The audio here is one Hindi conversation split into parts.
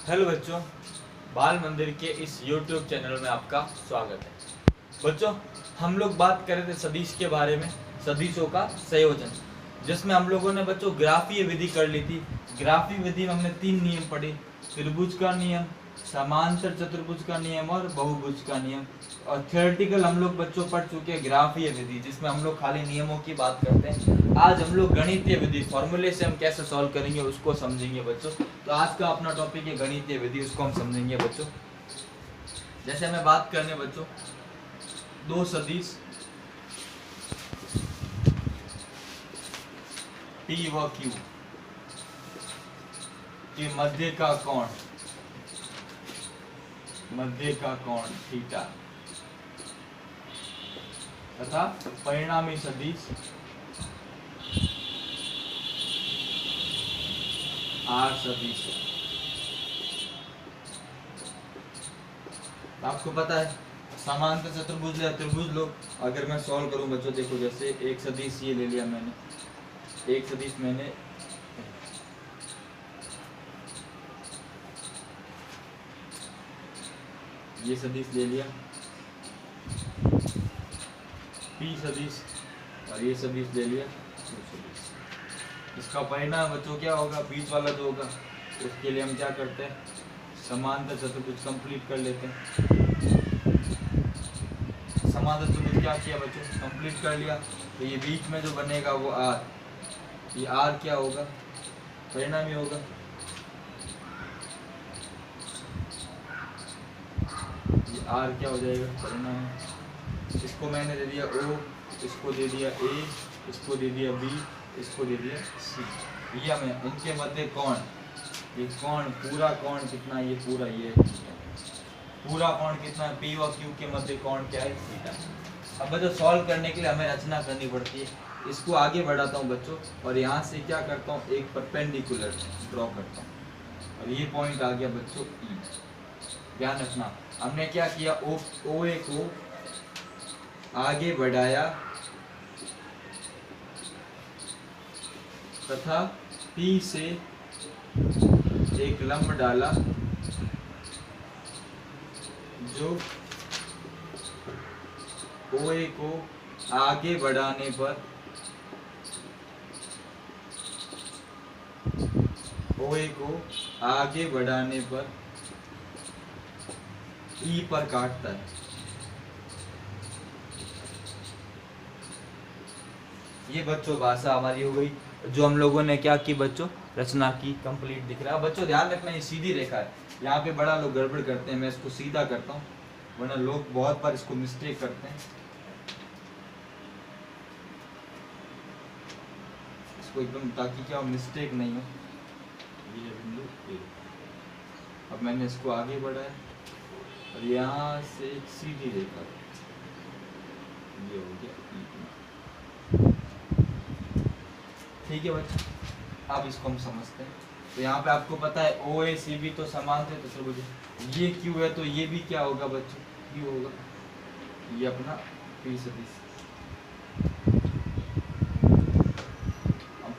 हेलो बच्चों, बाल मंदिर के इस YouTube चैनल में आपका स्वागत है। बच्चों, हम लोग बात कर रहे थे सदिश के बारे में, सदिशों का संयोजन, जिसमें हम लोगों ने बच्चों ग्राफीय विधि कर ली थी। ग्राफीय विधि में हमने 3 नियम पढ़े, त्रिभुज का नियम, समांतर चतुर्भुज का नियम और बहुभुज का नियम। और थियोरेटिकल हम लोग बच्चों पढ़ चुके हैं ग्राफीय विधि, जिसमें हम लोग खाली नियमों की बात करते हैं। आज हम लोग गणितीय विधि, फॉर्मूले से हम कैसे सॉल्व करेंगे उसको समझेंगे बच्चों। तो आज का अपना टॉपिक है गणितीय विधि, उसको हम समझेंगे बच्चों। जैसे हमें बात करने बच्चों, दो सदिश P व Q के मध्य का कोण थीटा तथा परिणामी सदिश R सदिश। आपको पता है समांतर चतुर्भुज या त्रिभुज लो, अगर मैं सॉल्व करूं बच्चों, देखो जैसे एक सदिश ये ले लिया मैंने, एक सदिश मैंने ये सदिश ले लिया P सदिश, और ये सदिश ले लिया Q सदिश। इसका परिणाम बच्चों क्या होगा, बीच वाला जो होगा उसके लिए हम क्या करते हैं, समांतर चतुर्भुज कंप्लीट कर लेते हैं। समांतर चतुर्भुज क्या किया बच्चों, कंप्लीट कर लिया। तो ये बीच में जो बनेगा वो R, ये R क्या होगा, परिणामी होगा। ये R क्या हो जाएगा, परिणामी। इसको मैंने दे दिया O, इसको दे दिया A, इसको दे दिया B, इसको दे दिया C। ये हमें इनके मध्य कोण, ये कोण पूरा कोण कितना, ये पूरा ये पूरा कोण कितना है, P व Q के मध्य कोण क्या है, थीटा। अब बच्चों सॉल्व करने के लिए हमें रचना करनी पड़ती है। इसको आगे बढ़ाता हूँ बच्चों, और यहाँ से क्या करता हूँ, एक परपेंडिकुलर ड्रॉ करता हूँ, और ये पॉइंट आ गया बच्चों E। ध्यान रखना, हमने क्या किया, OA को आगे बढ़ाया तथा P से एक लंब डाला, जो OA को आगे बढ़ाने पर E पर काटता है। ये बच्चों भाषा हमारी हो गई, जो हम लोगों ने क्या की बच्चों, रचना की, कंप्लीट दिख रहा है। बच्चों ध्यान रखना, ये सीधी रेखा है, यहाँ पे बड़ा लोग गड़बड़ करते हैं, मैं इसको सीधा करता हूँ, वरना लोग बहुत बार इसको मिस्टेक करते हैं। इसको एकदम, ताकि क्या मिस्टेक नहीं हो। ये बिंदु A। अब मैंने इसको आगे बढ़ाया और यहाँ से एक सीधी रेखा, ये हो गया E। ठीक है बच्चों, अब इसको हम समझते हैं। तो यहाँ पे आपको पता है OACB तो समांतर चतुर्भुज है, ये Q है तो ये भी क्या होगा बच्चों, Q होगा। ये अपना P सदिश।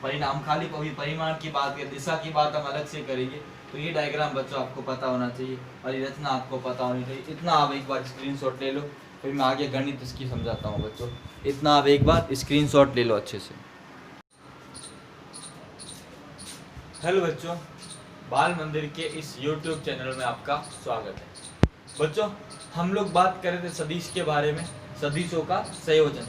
परिणाम खाली परिमाण की बात करें, दिशा की बात हम अलग से करेंगे। तो ये डायग्राम बच्चों आपको पता होना चाहिए, और ये रचना आपको पता होनी चाहिए। इतना आप एक बार स्क्रीनशॉट ले लो, फिर मैं आगे गणित इसकी समझाता हूँ बच्चों। इतना आप एक बार स्क्रीनशॉट ले लो अच्छे से। हेलो बच्चों, बाल मंदिर के इस YouTube चैनल में आपका स्वागत है। बच्चों, हम लोग बात कर रहे थे सदिश के बारे में, सदिशों का संयोजन,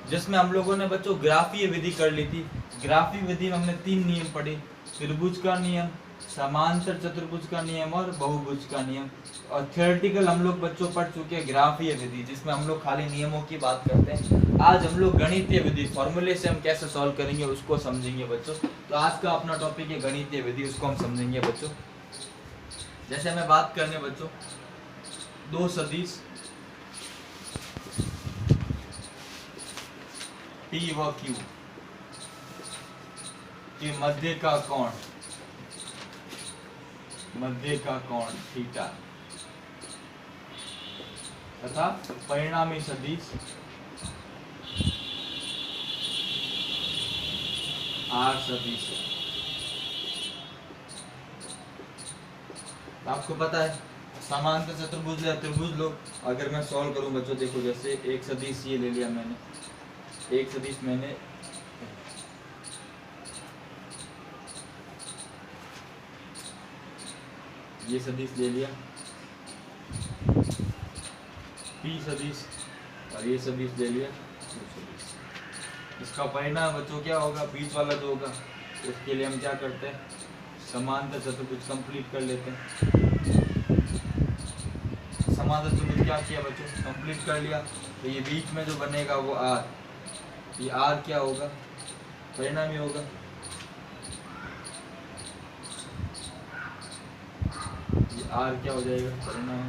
जिसमें हम लोगों ने बच्चों ग्राफीय विधि कर ली थी। ग्राफीय विधि में हमने 3 नियम पढ़े, त्रिभुज का नियम, समांतर चतुर्भुज का नियम और बहुभुज का नियम। और थियोरेटिकल हम लोग बच्चों पढ़ चुके हैं ग्राफीय विधि, जिसमें हम लोग खाली नियमों की बात करते हैं। आज हम लोग गणितीय विधि, फॉर्मूले से हम कैसे सॉल्व करेंगे उसको समझेंगे बच्चों। तो आज का अपना टॉपिक है गणितीय विधि, उसको हम समझेंगे बच्चों। जैसे हमें बात करने बच्चों, दो सदिश P व Q के मध्य का कोण थीटा तथा परिणामी सदिश R सदिश। आपको पता है समांतर चतुर्भुज या त्रिभुज लो। अगर मैं सॉल्व करूं बच्चों, देखो जैसे एक सदिश ये ले लिया मैंने, एक सदिश मैंने ये सदिश ले लिया पी सदिश, और ये सदिश ले लिया Q सदिश। इसका परिणाम बच्चों क्या होगा, बीच वाला जो होगा उसके लिए हम क्या करते हैं, समांतर चतुर्भुज कंप्लीट कर लेते हैं। समांतर चतुर्भुज क्या किया बच्चों, कंप्लीट कर लिया। तो ये बीच में जो बनेगा वो R, ये R क्या होगा, परिणाम ही होगा। ये R क्या हो जाएगा, परिणाम।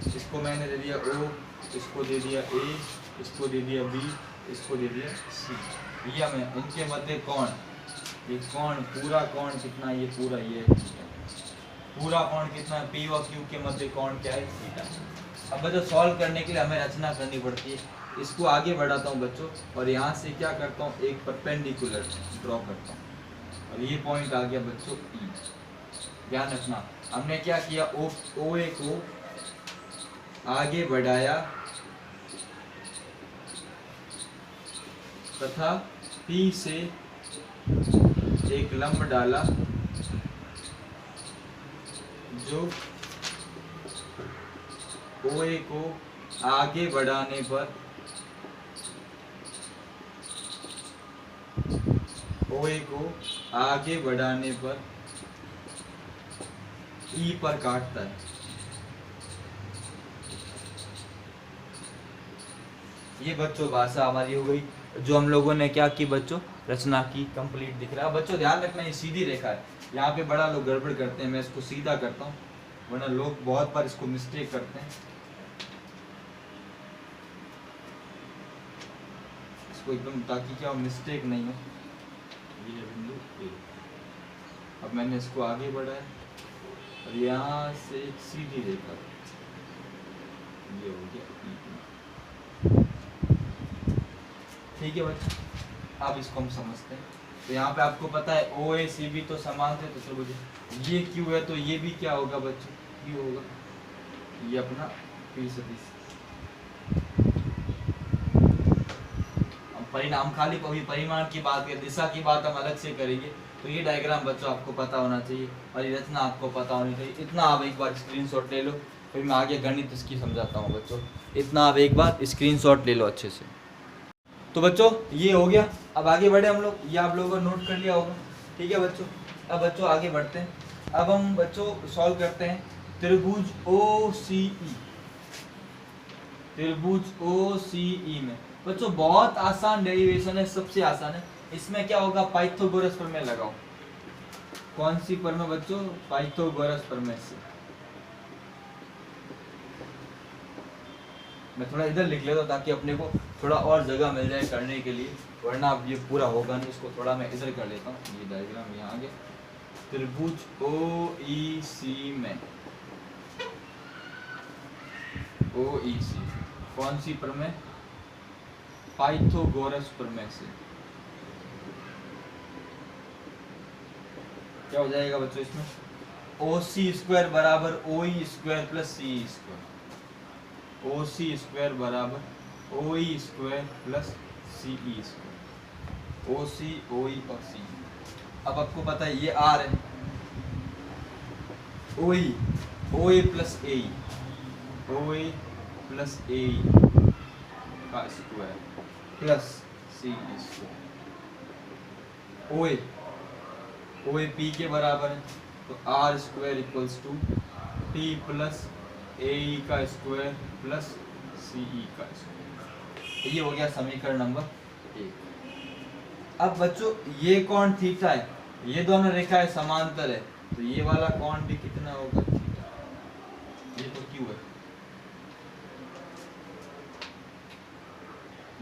इसको मैंने दे दिया O, इसको दे दिया A, इसको दे दिया B, इसको दे दिया C। ये हमें इनके मध्य कोण, ये कोण पूरा कोण कितना, ये पूरा ये पूरा कोण कितना है, P और Q के मध्य कोण क्या है, थीटा। अब बच्चों सॉल्व करने के लिए हमें रचना करनी पड़ती है। इसको आगे बढ़ाता हूँ बच्चों, और यहाँ से क्या करता हूँ, एक परपेंडिकुलर ड्रॉ करता हूँ, और ये पॉइंट आ गया बच्चों E। ध्यान रखना, हमने क्या किया, OA को आगे बढ़ाया तथा P से एक लंब डाला जो OA को आगे बढ़ाने पर E पर काटता है। ये बच्चों भाषा हमारी हो गई, जो हम लोगों ने क्या की बच्चों, रचना की, कंप्लीट दिख रहा है। बच्चों ध्यान रखना, ये सीधी रेखा है। यहाँ पे बड़ा लोग गड़बड़ करते हैं, मैं इसको सीधा करता हूँ, वरना लोग बहुत बार इसको मिस्टेक करते हैं। इसको एकदम, ताकि क्या मिस्टेक नहीं हो। ये बिंदु A, अब मैंने इसको आगे बढ़ाया और यहाँ से एक सीधी रेखा, ये हो गया E। ठीक है बच्चों, अब इसको हम समझते हैं। तो यहाँ पे आपको पता है OACB तो समांतर चतुर्भुज, ये Q है तो ये भी क्या होगा बच्चों, Q होगा। ये अपना P सदिश। परिणाम खाली अभी परिमाण की बात करें, दिशा की बात हम अलग से करेंगे। तो ये डायग्राम बच्चों आपको पता होना चाहिए, और ये रचना आपको पता होनी चाहिए। इतना आप एक बार स्क्रीनशॉट ले लो, फिर मैं आगे गणित इसकी समझाता हूँ बच्चों। इतना आप एक बार स्क्रीनशॉट ले लो अच्छे से। तो बच्चों ये हो गया, अब आगे बढ़े हम लोग, ये आप लोगों ने नोट कर लिया होगा। ठीक है बच्चों, अब बच्चों आगे बढ़ते हैं। अब हम बच्चों सॉल्व करते हैं त्रिभुज OCE, त्रिभुज OCE में बच्चों बहुत आसान डेरिवेशन है, सबसे आसान है। इसमें क्या होगा, पाइथागोरस प्रमेय लगाओ। कौन सी प्रमेय बच्चों, पाइथागोरस प्रमेय से। मैं थोड़ा इधर लिख लेता हूँ ताकि अपने को थोड़ा और जगह मिल जाए करने के लिए, वरना अब ये पूरा होगा नहीं। इसको थोड़ा मैं इधर कर लेता हूँ, ये डायग्राम यहाँ आ गया। त्रिभुज OEC में, OEC कौन सी प्रमेय, पाइथागोरस प्रमेय से। क्या हो जाएगा बच्चों इसमें, OC² बराबर OE² प्लस CE², OC² बराबर OE² plus CE², OC, OE और CE। अब आपको पता है ये R है, OA plus AE, OA plus AE का square plus CE²। OA P के बराबर है, तो R² equals to P plus AE का स्क्वायर प्लस CE का स्क्वायर। ये हो गया समीकरण नंबर 1। अब बच्चों ये कोण थीटा है, ये दोनों रेखाएं समांतर है, तो ये वाला कोण भी कितना होगा, थीटा। ये तो Q है,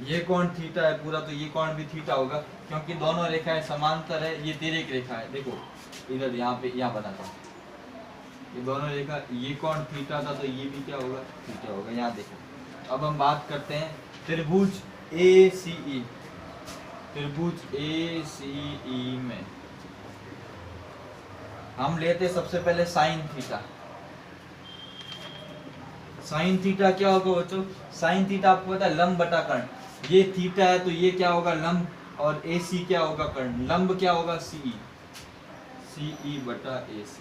ये कोण थीटा है पूरा, तो ये कोण भी थीटा होगा, क्योंकि दोनों रेखाएं समांतर है। ये तिर्यक रेखा है, देखो इधर यहाँ पे यहाँ बना था, ये दोनों रेखा, ये कोण थीटा था तो ये भी क्या होगा, थीटा होगा। यहाँ देखो, अब हम बात करते हैं त्रिभुज ACE, त्रिभुज ACE में हम लेते सबसे पहले साइन थीटा। साइन थीटा क्या होगा बच्चों, साइन थीटा आपको पता है लंब बटा कर्ण, ये थीटा है तो ये क्या होगा लंब, और AC क्या होगा कर्ण, लंब क्या होगा CE बटा AC,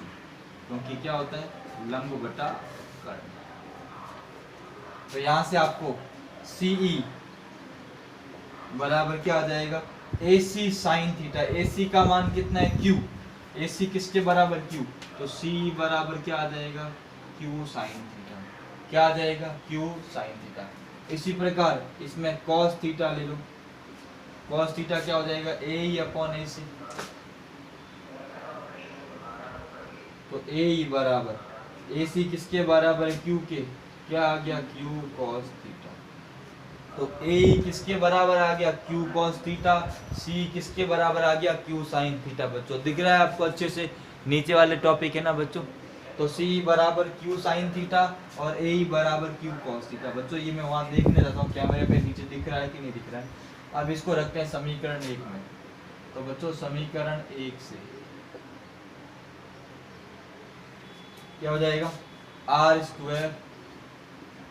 क्योंकि क्या होता है लंब बटा कर्ण। तो यहां से आपको CE बराबर क्या आ जाएगा AC साइन थीटा, AC का मान कितना है Q, AC किसके बराबर Q, तो CE बराबर क्या आ जाएगा Q साइन थीटा, क्या आ जाएगा Q साइन थीटा। इसी प्रकार इसमें cos थीटा ले लो, cos थीटा क्या हो जाएगा AE अपॉन AC, तो AE बराबर AC किसके बराबर है Q के, क्या आ गया Q cos थीटा, तो AE किसके बराबर आ गया Q cos थीटा, C किसके बराबर आ गया Q sin थीटा। बच्चों दिख रहा है आपको अच्छे से, नीचे वाले टॉपिक है ना बच्चों, तो C बराबर Q sin थीटा और AE बराबर Q cos थीटा। बच्चों ये मैं वहां देखने जाता हूँ कैमरे पे नीचे दिख रहा है कि नहीं दिख रहा है। अब इसको रखते हैं समीकरण 1 में, तो बच्चों समीकरण 1 से क्या हो जाएगा R square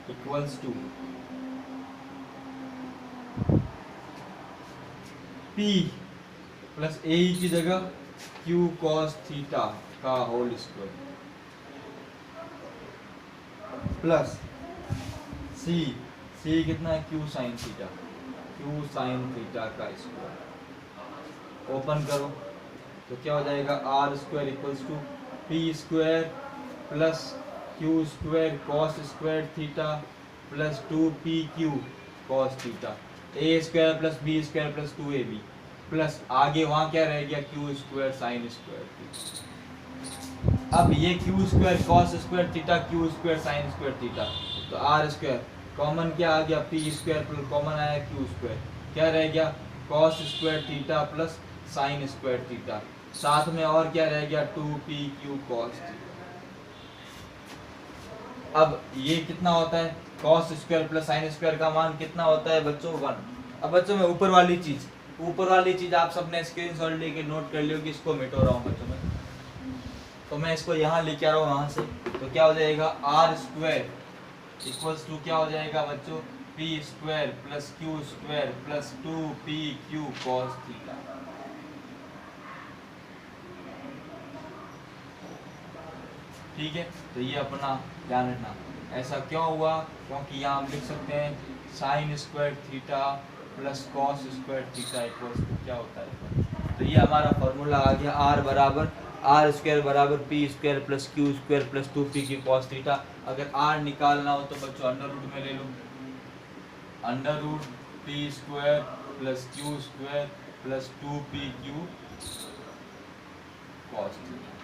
equals to P plus AE की जगह Q cos थीटा का होल स्क्वायर प्लस C कितना है Q sin theta, Q sin theta का स्क्वायर, ओपन करो तो क्या हो जाएगा R square equals to P square plus Q square cos square theta plus 2PQ cos theta, A square plus B square plus 2AB plus आगे वहां क्या रह गया Q square sine square theta. अब ये Q square cos square theta Q square sine square theta, तो R स्क्वायर कॉमन क्या आ गया P स्क्वायर प्लस कॉमन आया Q स्क्वायर, क्या रह गया cos square theta plus sign square theta, साथ में और क्या रह गया 2PQ cos थीटा। अब ये कितना होता है cos square plus sine square का मान कितना होता है बच्चों 1। अब बच्चों में ऊपर वाली चीज आप सबने स्क्रीनशॉट लेके नोट कर लियो कि इसको मिटो रहा हूँ बच्चों में, तो मैं इसको यहाँ लेके आ रहा हूँ यहाँ से, तो क्या हो जाएगा R स्क्वायर इक्वल्स टू क्या हो जाएगा बच्चों P square plus Q square plus 2PQ cos theta. ठीक है, तो ये अपना ध्यान रखना, ऐसा क्यों हुआ, क्योंकि यहाँ हम लिख सकते हैं sine square theta plus cos square theta equals to क्या होता है, तो ये हमारा फॉर्मूला आ गया R बराबर R स्क्वायर बराबर P square plus Q square plus 2PQ cos theta. अगर R निकालना हो तो बच्चों अंडर रूट में ले लो, under root P square plus Q square plus 2PQ cos theta.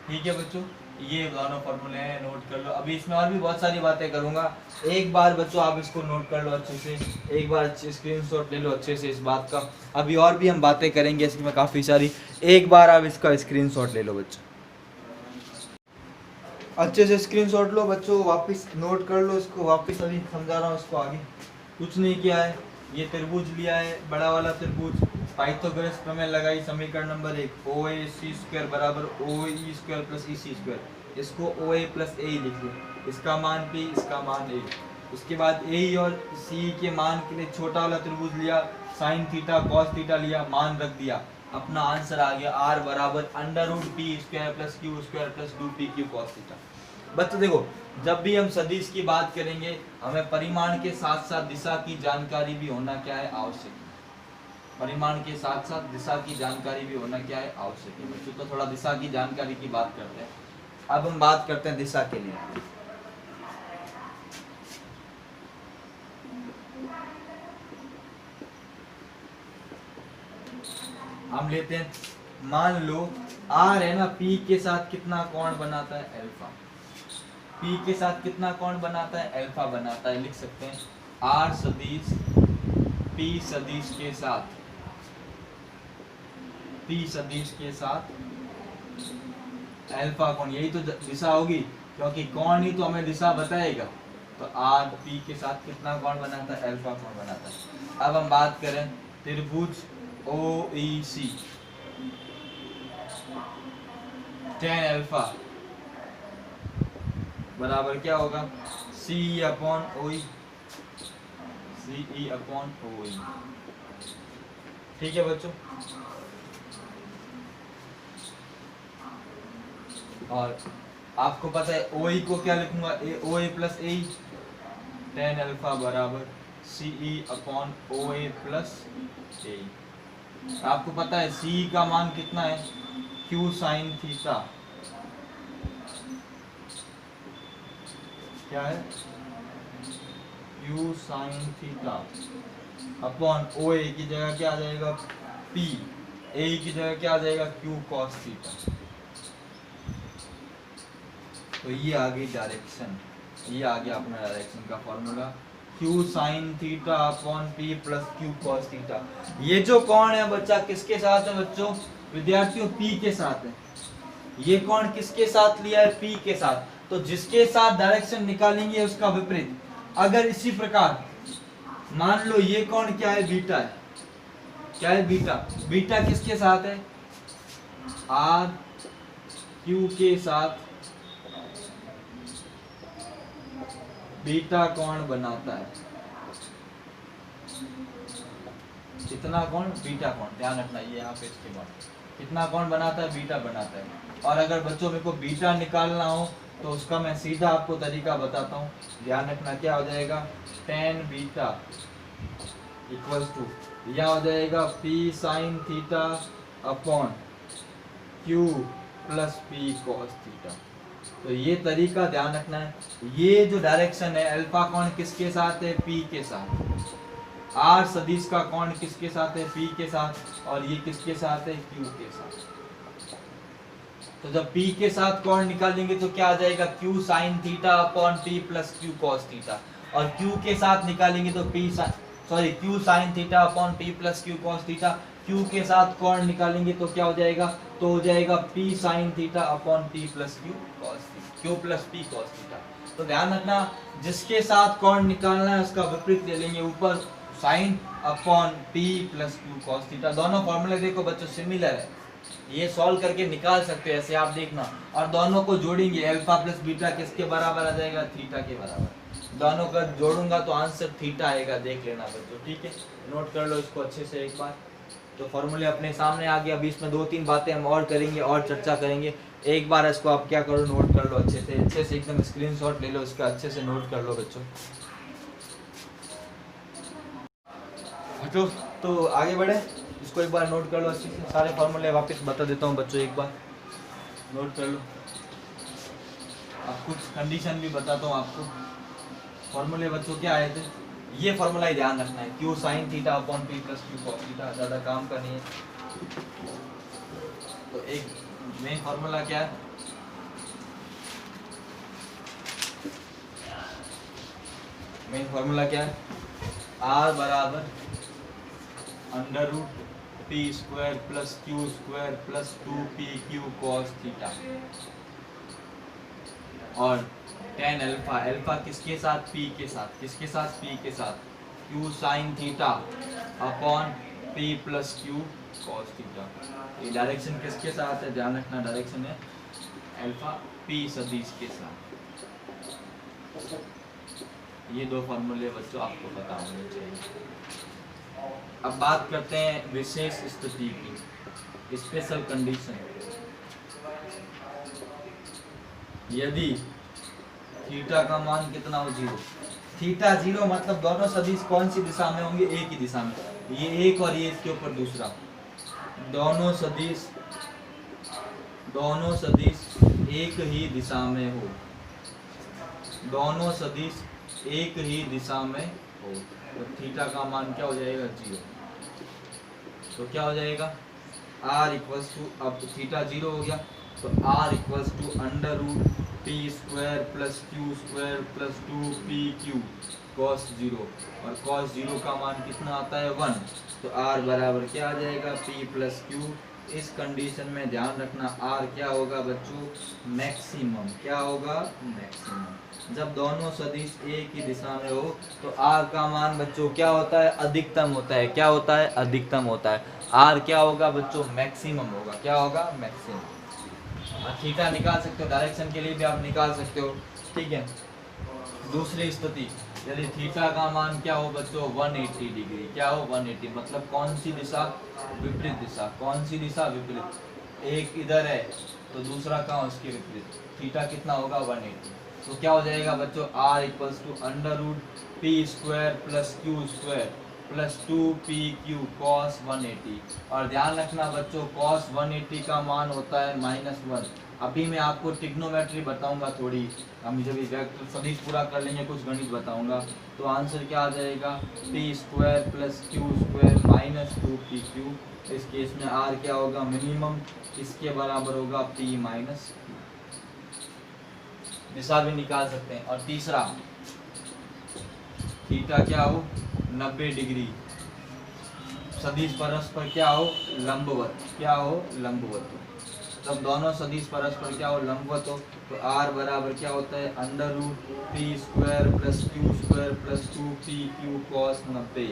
ठीक है बच्चों, ये दोनों फॉर्मूले हैं, नोट कर लो। अभी इसमें और भी बहुत सारी बातें करूंगा, एक बार बच्चों आप इसको नोट कर लो अच्छे से, एक बार स्क्रीनशॉट ले लो अच्छे से इस बात का। अभी और भी हम बातें करेंगे इसमें काफ़ी सारी, एक बार आप इसका स्क्रीनशॉट ले लो बच्चों, अच्छे से स्क्रीनशॉट लो बच्चों, वापस नोट कर लो इसको, वापस अभी समझा रहा हूँ इसको आगे। कुछ नहीं किया है, ये त्रिभुज लिया है बड़ा वाला त्रिभुज, पाइथागोरस प्रमेय लगाई, समीकरण नंबर 1 OAC स्क्वायर बराबर OE square plus EC square, इसको OA प्लस AE लिख लो, इसका मान P इसका मान A। उसके बाद AE और CE के मान के लिए छोटा वाला त्रिभुज लिया, साइन थीटा कॉस थीटा लिया, मान रख दिया, अपना आंसर आ गया R बराबर under root P square plus Q square plus 2PQ cos theta. बच्चों देखो, जब भी हम सदिश की बात करेंगे हमें परिमाण के साथ साथ दिशा की जानकारी भी होना क्या है आवश्यक, परिमाण के साथ साथ दिशा की जानकारी भी होना क्या है आवश्यक है बच्चों। तो थोड़ा दिशा की जानकारी की बात करते हैं। अब हम बात करते हैं दिशा के लिए, हम लेते हैं, मान लो R है ना, P के साथ कितना कोण बनाता है अल्फा, P के साथ कितना कोण बनाता है अल्फा बनाता है, लिख सकते हैं R सदिश P सदिश के साथ, P सदिश के साथ अल्फा कोण, यही तो दिशा होगी क्योंकि कोण ही तो हमें दिशा बताएगा। तो R P के साथ कितना कोण बनाता है अल्फा कोण बनाता है। अब हम बात करें त्रिभुज OEC tan अल्फा बराबर क्या होगा सी अपॉन ओ ई, सी अपॉन ओ ई। ठीक है बच्चों, और आपको पता है ओ ई को क्या लिखूंगा, ओ ए प्लस ए, टेन अल्फा बराबर सी ई अपॉन ओ ए प्लस ए। आपको पता है सी का मान कितना है, क्यू साइन थीटा, क्या है Q sine theta upon O A की जगह क्या आ जाएगा पी, ए की जगह क्या आ जाएगा क्यू कॉस थीटा। तो ये आ गई डायरेक्शन, ये आ गया अपना डायरेक्शन का formula, Q sine theta upon P plus Q cos theta. ये जो कोण है बच्चा किसके साथ है बच्चों, विद्यार्थियों पी के साथ है। ये कोण किसके साथ लिया है, पी के साथ। तो जिसके साथ डायरेक्शन निकालेंगे उसका विपरीत। अगर इसी प्रकार मान लो ये कोण क्या है, बीटा है, क्या है बीटा, बीटा किसके साथ है, आर क्यू के साथ बीटा कोण बनाता है। कितना कोण, बीटा कोण, ध्यान रखना ये यहाँ पे इसके बाद कितना कोण बनाता है, बीटा बनाता है। और अगर बच्चों मेरे को बीटा निकालना हो तो उसका मैं सीधा आपको तरीका बताता हूँ, ध्यान रखना क्या हो जाएगा, टेन बीटा इक्वल्स टू यह हो जाएगा P sign theta upon Q plus P cos theta. तो ये तरीका ध्यान रखना है। ये जो डायरेक्शन है अल्फा कोण किसके साथ है, पी के साथ। आर सदिश का कोण किसके साथ है, पी के साथ, और ये किसके साथ है, क्यू के साथ। तो जब पी के साथ कोण निकालेंगे तो क्या आ जाएगा, Q sine theta upon P plus Q cos theta. और क्यू के साथ निकालेंगे तो Q sine theta upon P plus Q cos theta. Q के साथ कोण निकालेंगे तो क्या हो जाएगा, तो हो जाएगा P sign theta upon P plus Q cos theta, Q plus P cos theta. तो ध्यान रखना जिसके साथ कोण निकालना है उसका विपरीत ले लेंगे, ऊपर sine upon P plus Q cos theta. दोनों फॉर्मूले देखो बच्चों सिमिलर है, ये सॉल्व करके निकाल सकते हो ऐसे आप देखना। और दोनों को जोड़ेंगे, अल्फा प्लस बीटा किसके बराबर आ जाएगा, थीटा के बराबर। दोनों का जोड़ूंगा तो आंसर थीटा आएगा, देख लेना बच्चों, ठीक है, नोट कर लो इसको अच्छे से एक बार। तो फॉर्मूले अपने सामने आ गया। अभी इसमें दो तीन बातें हम और करेंगे और चर्चा करेंगे। एक बार इसको आप क्या करो, नोट कर लो अच्छे से एकदम स्क्रीनशॉट ले लो इसका, अच्छे से नोट कर लो बच्चों। तो आगे बढ़े, इसको एक बार नोट कर लो अच्छे से। सारे फॉर्मूले वापस बता देता हूँ बच्चों, एक बार नोट कर लो। अब कुछ कंडीशन भी बताता हूँ आपको। फॉर्मूले बच्चों क्या आए थे, ये फॉर्मूला ही ध्यान रखना है, Q sine theta upon P plus Q cos theta, ज़्यादा काम का नहीं है। तो एक मेन फॉर्मूला क्या है, मेन फॉर्मूला क्या है, आर बराबर under root P square plus Q square plus 2p Q cos theta. और टेन अल्फा, अल्फा किसके साथ, पी के साथ, किसके साथ, पी के साथ, Q sine theta upon P plus Q cos theta. ये डायरेक्शन किसके साथ है, ध्यान रखना डायरेक्शन है अल्फा पी सदिश के साथ। ये दो फॉर्मूले बच्चों आपको पता होने चाहिए। अब बात करते हैं विशेष स्थिति की, स्पेशल कंडीशन। यदि थीटा का मान कितना हो, 0, थीटा 0 मतलब दोनों सदिश कौन सी दिशा में होंगे, एक ही दिशा में। ये एक और ये इसके ऊपर दूसरा, दोनों सदिश एक ही दिशा में हो, दोनों सदिश एक ही दिशा में हो, तो थीटा का मान क्या हो जाएगा, 0। तो क्या हो जाएगा, r इक्वल्स टू, अब थीटा 0 हो गया तो r equals to under root P square plus Q square plus 2pq cos 0। और कॉस 0 का मान कितना आता है, 1। तो r बराबर क्या आ जाएगा, p प्लस क्यू। इस कंडीशन में ध्यान रखना r क्या होगा बच्चों, मैक्सिमम। क्या होगा, मैक्सिमम। जब दोनों सदिश एक ही दिशा में हो तो r का मान बच्चों क्या होता है, अधिकतम होता है। क्या होता है, अधिकतम होता है। r क्या होगा बच्चों, मैक्सिमम होगा। क्या होगा, मैक्सिमम। थीटा निकाल सकते हो, डायरेक्शन के लिए भी आप निकाल सकते हो। ठीक है। दूसरी स्थिति, यदि थीटा का मान क्या हो बच्चों 180 डिग्री, क्या हो 180, मतलब कौन सी दिशा, विपरीत दिशा, कौन सी दिशा विपरीत, एक इधर है तो दूसरा कहाँ उसके विपरीत, थीटा कितना होगा 180, तो क्या हो जाएगा बच्चों r equals to under root P square plus Q square plus 2pq cos 180। और ध्यान रखना बच्चों cos 180 का मान होता है -1। अभी मैं आपको ट्रिग्नोमेट्री बताऊंगा थोड़ी, हम जब वेक्टर सदिश पूरा कर लेंगे कुछ गणित बताऊंगा, तो आंसर क्या आ जाएगा p square plus Q square minus 2pq। इस केस में r क्या होगा मिनिमम, इसके बराबर होगा p माइनस, दिशा भी निकाल सकते हैं। और तीसरा थीटा क्या हो 90 डिग्री, सदिश परस्पर क्या हो लंबवत, क्या हो लंबवत हो। जब दोनों सदिश परस्पर क्या हो लंबवत हो तो r बराबर क्या होता है under root P square plus Q square plus 2pq cos 90।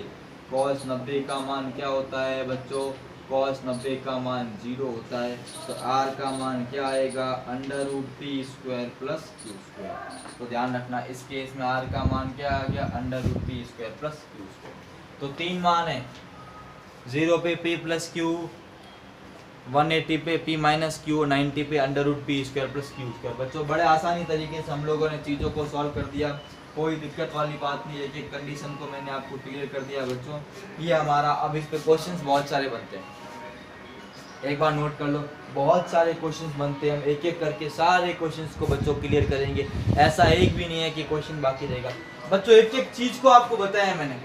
cos 90 का मान क्या होता है बच्चों, cos 90 का मान 0 होता है, तो r का मान क्या आएगा under root P square plus Q square. तो ध्यान रखना इस केस में r का मान क्या आ गया under root P square plus Q square. तो तीन मान है, 0 पे p प्लस क्यू, 180 पे p माइनस क्यू, 90 पे under root P square plus Q square. बच्चों बड़े आसानी तरीके से हम लोगों ने चीज़ों को सॉल्व कर दिया, कोई दिक्कत वाली बात नहीं है कि कंडीशन को मैंने आपको क्लियर कर दिया बच्चों। ये हमारा अब इस पे क्वेश्चंस बहुत सारे बनते हैं, एक बार नोट कर लो, बहुत सारे क्वेश्चंस बनते हैं, हम एक एक करके सारे क्वेश्चंस को बच्चों क्लियर करेंगे, ऐसा एक भी नहीं है कि क्वेश्चन बाकी रहेगा। बच्चों एक एक चीज़ को आपको बताया मैंने,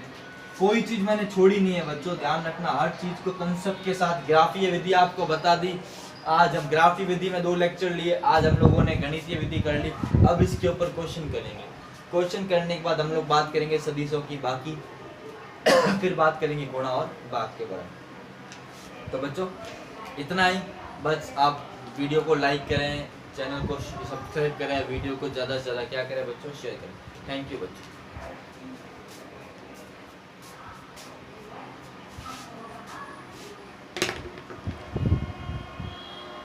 कोई चीज़ मैंने छोड़ी नहीं है बच्चों, ध्यान रखना हर चीज़ को कंसेप्ट के साथ। ग्राफीय विधि आपको बता दी, आज हम ग्राफीय विधि में 2 लेक्चर लिए, आज हम लोगों ने गणितीय विधि कर ली, अब इसके ऊपर क्वेश्चन करेंगे। क्वेश्चन करने के बाद हम लोग बात करेंगे सदिशों की बाकी, फिर बात करेंगे गुणा और भाग के बारे में। तो बच्चों इतना ही, बस आप वीडियो को लाइक करें, चैनल को सब्सक्राइब करें, वीडियो को ज़्यादा से ज़्यादा क्या करें बच्चों शेयर करें। थैंक यू बच्चों।